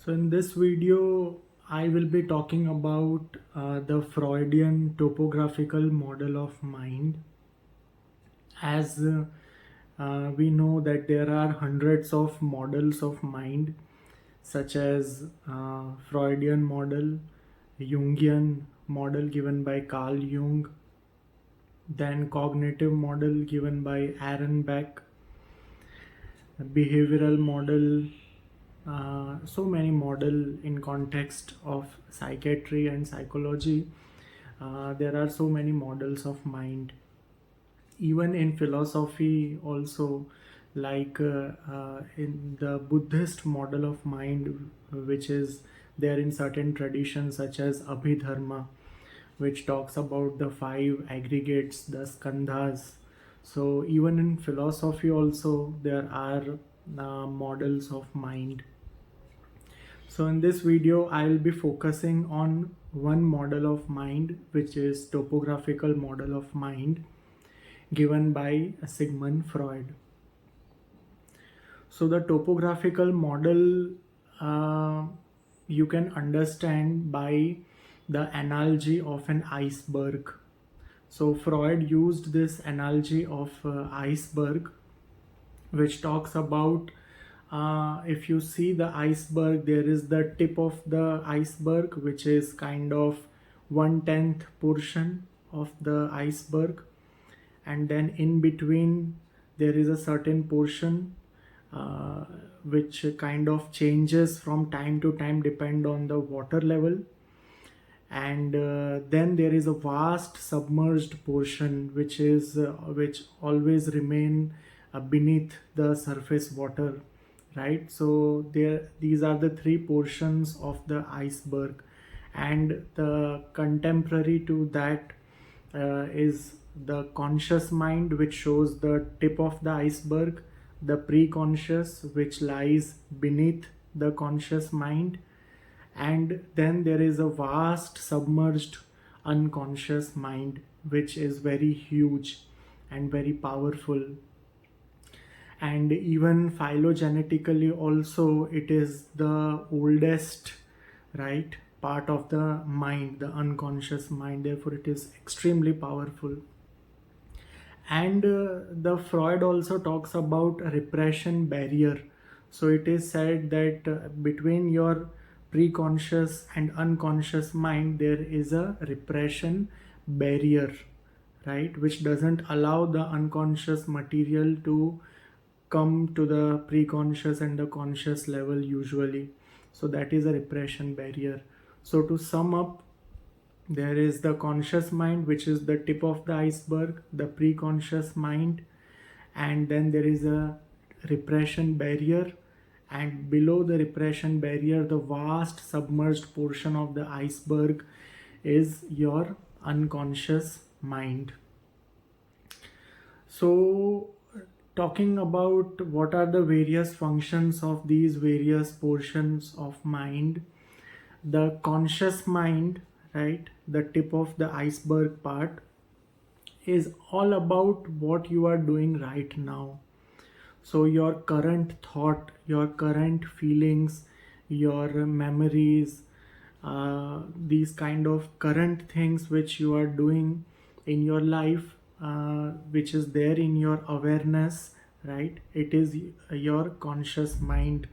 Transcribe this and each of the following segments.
So in this video, I will be talking about the Freudian topographical model of mind. As we know that there are hundreds of models of mind, such as Freudian model, Jungian model given by Carl Jung, then cognitive model given by Aaron Beck, behavioral model, so many model in context of psychiatry and psychology. There are so many models of mind. Even in philosophy also, like in the Buddhist model of mind, which is there in certain traditions such as Abhidharma, which talks about the five aggregates, the skandhas. So even in philosophy also there are models of mind. So in this video, I'll be focusing on one model of mind, which is topographical model of mind given by Sigmund Freud. So the topographical model you can understand by the analogy of an iceberg. So Freud used this analogy of iceberg, which talks about if you see the iceberg, there is the tip of the iceberg, which is kind of 1/10 portion of the iceberg, and then in between there is a certain portion uh, which kind of changes from time to time depend on the water level, and then there is a vast submerged portion which always remain beneath the surface water, right? So these are the three portions of the iceberg, and the contemporary to that is the conscious mind, which shows the tip of the iceberg, the preconcious, which lies beneath the conscious mind, and then there is a vast submerged unconscious mind, which is very huge and very powerful. And even phylogenetically also, it is the oldest, right, part of the mind, the unconscious mind. Therefore it is extremely powerful. And the Freud also talks about a repression barrier. So it is said that between your preconscious and unconscious mind there is a repression barrier, right, which doesn't allow the unconscious material to come to the preconscious and the conscious level usually. So that is a repression barrier. So to sum up, there is the conscious mind, which is the tip of the iceberg, the preconscious mind, and then there is a repression barrier, and below the repression barrier, the vast submerged portion of the iceberg is your unconscious mind. So talking about what are the various functions of these various portions of mind, the conscious mind, right, the tip of the iceberg part, is all about what you are doing right now. So your current thought, your current feelings, your memories, these kind of current things which you are doing in your life, which is there in your awareness, right? It is your conscious mind.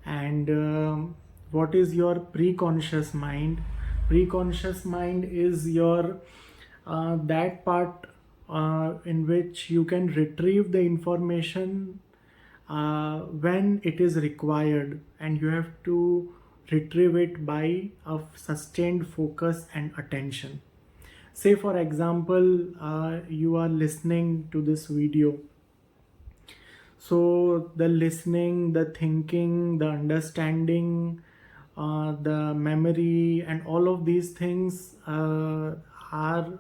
And what is your preconscious mind? Preconscious mind is your that part in which you can retrieve the information when it is required, and you have to retrieve it by a sustained focus and attention. Say for example, you are listening to this video. So the listening, the thinking, the understanding, the memory, and all of these things are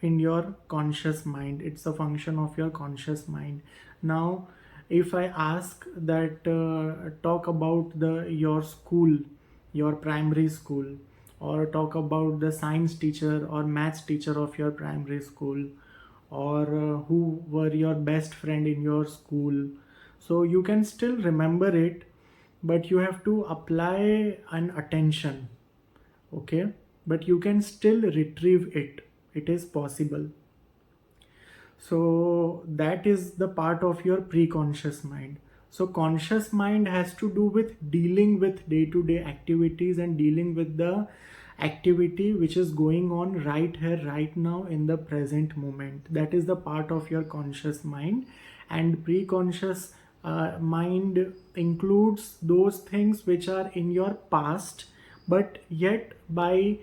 in your conscious mind. It's a function of your conscious mind. Now if I ask that talk about your school, your primary school, or talk about the science teacher or maths teacher of your primary school, or who were your best friend in your school, so you can still remember it, but you have to apply an attention. Okay, but you can still retrieve it. It is possible. So that is the part of your pre-conscious mind. So conscious mind has to do with dealing with day-to-day activities and dealing with the activity which is going on right here, right now, in the present moment. That is the part of your conscious mind. And pre-conscious mind includes those things which are in your past, but yet by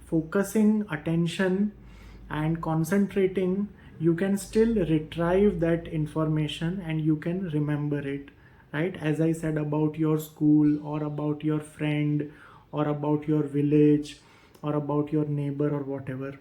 focusing attention and concentrating, you can still retrieve that information and you can remember it, right? As I said about your school, or about your friend, or about your village, or about your neighbor, or whatever,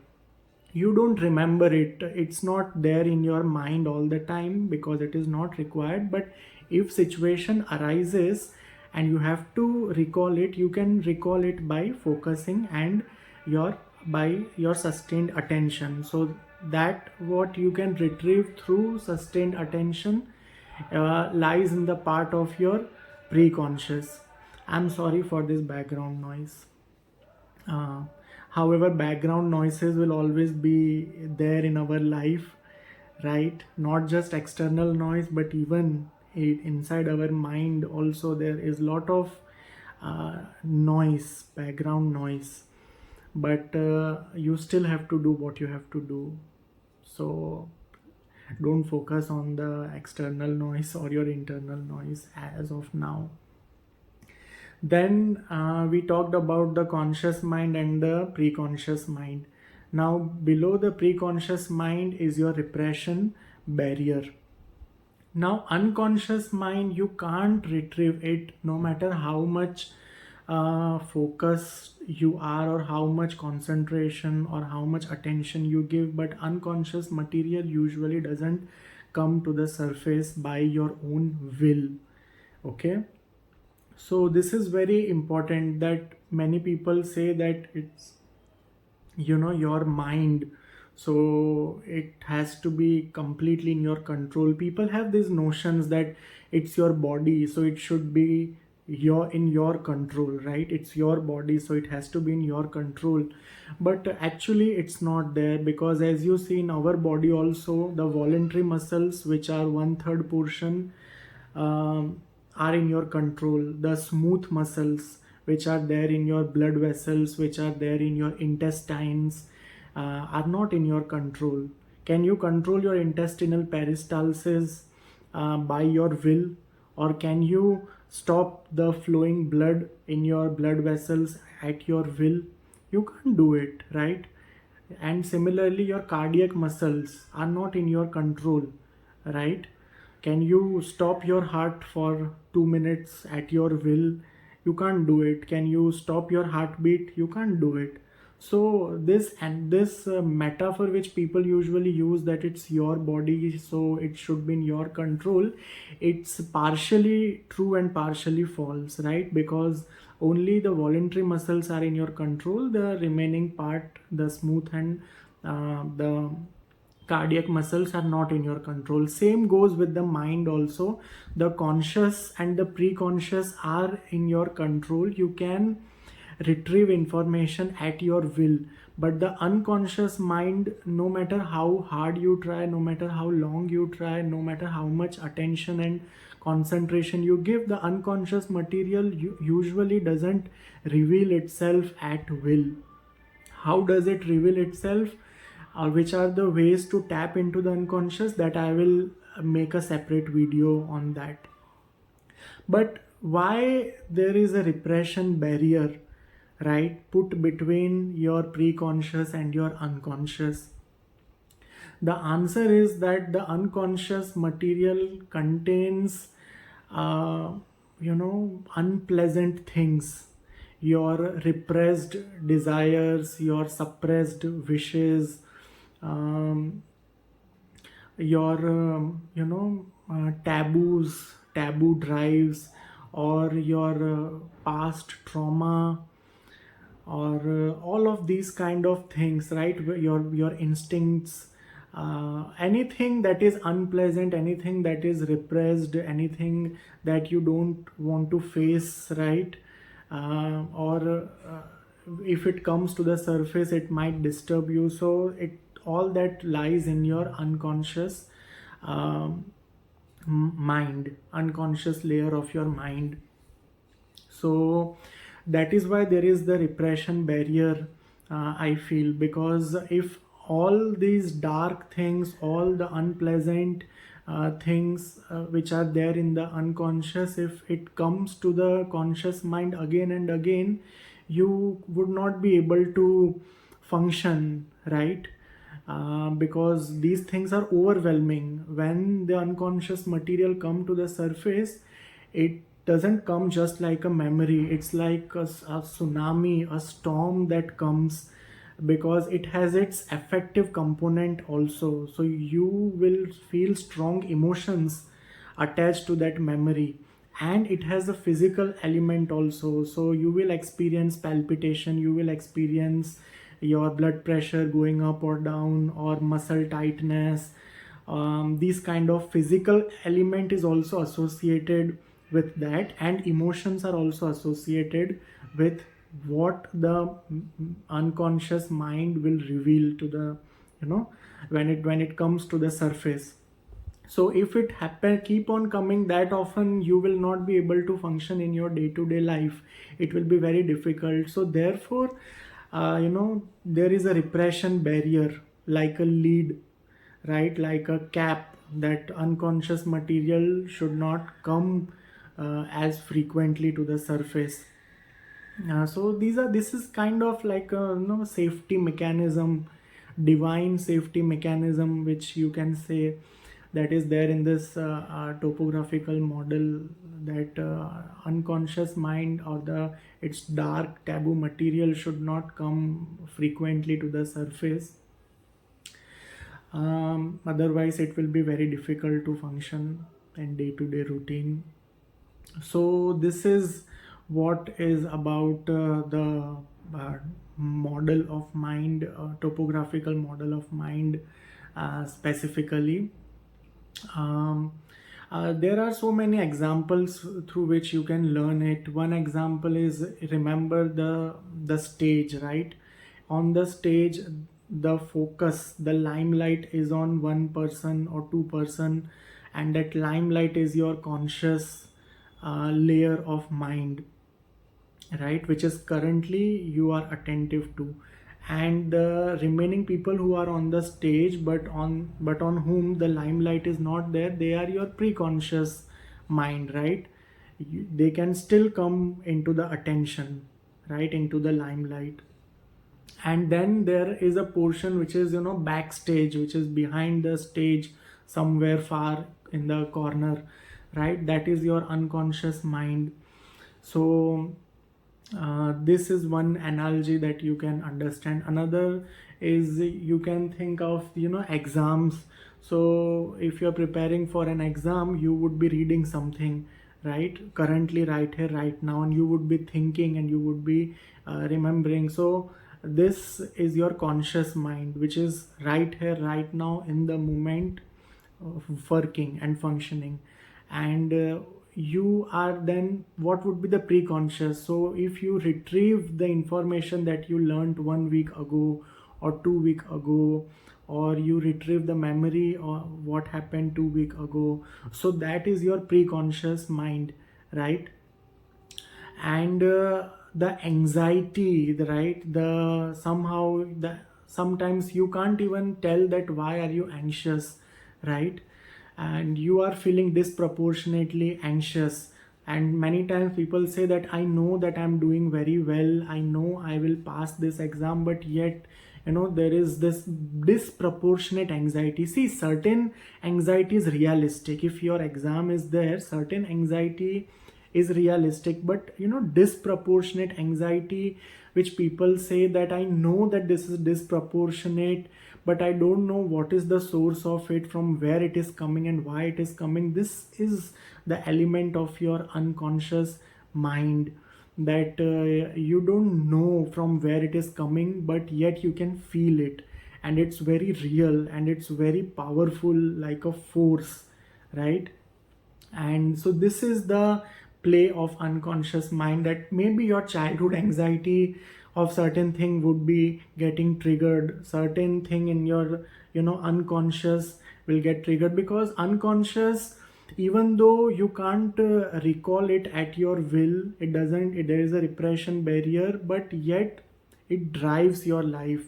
you don't remember it. It's not there in your mind all the time because it is not required. But if situation arises and you have to recall it, you can recall it by focusing and your by your sustained attention. So that what you can retrieve through sustained attention lies in the part of your pre-conscious. I'm sorry for this background noise. uh, However, background noises will always be there in our life, right? Not just external noise, but even inside our mind also there is lot of noise, background noise. But you still have to do what you have to do. So don't focus on the external noise or your internal noise as of now. Then we talked about the conscious mind and the preconscious mind. Now, below the preconscious mind is your repression barrier. Now, unconscious mind, you can't retrieve it no matter how much focus you are, or how much concentration, or how much attention you give. But unconscious material usually doesn't come to the surface by your own will. Okay, so this is very important, that many people say that it's, your mind, so it has to be completely in your control. People have these notions that it's your body, so it should be in your control, right? It's your body, so it has to be in your control. But actually it's not there, because as you see in our body also, the voluntary muscles, which are 1/3 portion, are in your control. The smooth muscles which are there in your blood vessels, which are there in your intestines, are not in your control. Can you control your intestinal peristalsis by your will? Or can you stop the flowing blood in your blood vessels at your will? You can't do it, right? And similarly, your cardiac muscles are not in your control, right? Can you stop your heart for 2 minutes at your will? You can't do it. Can you stop your heartbeat? You can't do it. So this metaphor which people usually use, that it's your body, so it should be in your control, it's partially true and partially false, right? Because only the voluntary muscles are in your control. The remaining part, the smooth and the cardiac muscles, are not in your control. Same goes with the mind also. The conscious and the preconscious are in your control. You can retrieve information at your will. But the unconscious mind, no matter how hard you try, no matter how long you try, no matter how much attention and concentration you give, the unconscious material usually doesn't reveal itself at will. How does it reveal itself? Which are the ways to tap into the unconscious? That I will make a separate video on that. But why there is a repression barrier, right, put between your preconscious and your unconscious? The answer is that the unconscious material contains unpleasant things, your repressed desires, your suppressed wishes, um, your taboo drives, or your past trauma, or all of these kind of things, right? Your instincts, anything that is unpleasant, anything that is repressed, anything that you don't want to face, right? Or if it comes to the surface, it might disturb you. So it all that lies in your unconscious um, mind, unconscious layer of your mind. So that is why there is the repression barrier, I feel, because if all these dark things, all the unpleasant things which are there in the unconscious, if it comes to the conscious mind again and again, you would not be able to function, right? Because these things are overwhelming. When the unconscious material come to the surface, it doesn't come just like a memory. It's like a tsunami, a storm that comes, because it has its affective component also. So you will feel strong emotions attached to that memory, and it has a physical element also. So you will experience palpitation, you will experience your blood pressure going up or down, or muscle tightness. These kind of physical element is also associated with that, and emotions are also associated with what the unconscious mind will reveal to the, when it comes to the surface. So if it happen keep on coming that often, you will not be able to function in your day-to-day life. It will be very difficult. So therefore, there is a repression barrier, like a lead, right, like a cap, that unconscious material should not come as frequently to the surface. So this is kind of like a, safety mechanism, divine safety mechanism, which you can say, that is there in this topographical model, that unconscious mind, or the its dark taboo material should not come frequently to the surface. Otherwise it will be very difficult to function in day-to-day routine. So this is what is about the model of mind, topographical model of mind, specifically. um, there are so many examples through which you can learn it. One example is, remember the stage, right? On the stage, the focus, the limelight is on one person or two person, and that limelight is your conscious layer of mind, right, which is currently you are attentive to. And the remaining people who are on the stage, but on whom the limelight is not there, they are your preconcious mind, right? They can still come into the attention, right, into the limelight. And then there is a portion which is, backstage, which is behind the stage, somewhere far in the corner, right? That is your unconscious mind. So this is one analogy that you can understand. Another is, you can think of, exams. So if you're preparing for an exam, you would be reading something, right, currently, right here, right now, and you would be thinking, and you would be remembering. So this is your conscious mind, which is right here, right now, in the moment of working and functioning. And you are then, what would be the preconscious? So if you retrieve the information that you learned 1 week ago or 2 week ago, or you retrieve the memory or what happened 2 week ago, so that is your preconscious mind, right? And the anxiety, right, the somehow the sometimes you can't even tell that why are you anxious, right? And you are feeling disproportionately anxious, and many times people say that I know that I'm doing very well, I know I will pass this exam, but yet, there is this disproportionate anxiety. See, certain anxiety is realistic. If your exam is there, certain anxiety is realistic, but disproportionate anxiety, which people say that I know that this is disproportionate, but I don't know what is the source of it, from where it is coming and why it is coming. This is the element of your unconscious mind, that you don't know from where it is coming, but yet you can feel it. and it's very real and it's very powerful, like a force, right? And so this is the play of unconscious mind, that maybe your childhood anxiety of certain thing would be getting triggered, certain thing in your unconscious will get triggered, because unconscious, even though you can't recall it at your will, it doesn't there is a repression barrier, but yet it drives your life,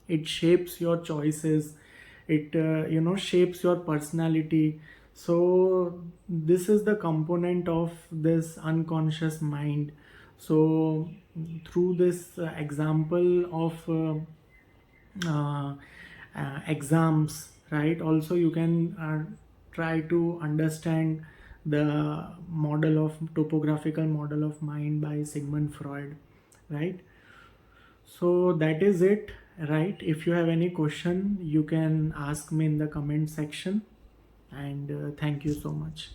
it shapes your choices, it shapes your personality. So this is the component of this unconscious mind. So through this example of exams, right, also you can try to understand the model of topographical model of mind by Sigmund Freud, right? So that is it, right? If you have any question, you can ask me in the comment section, and thank you so much.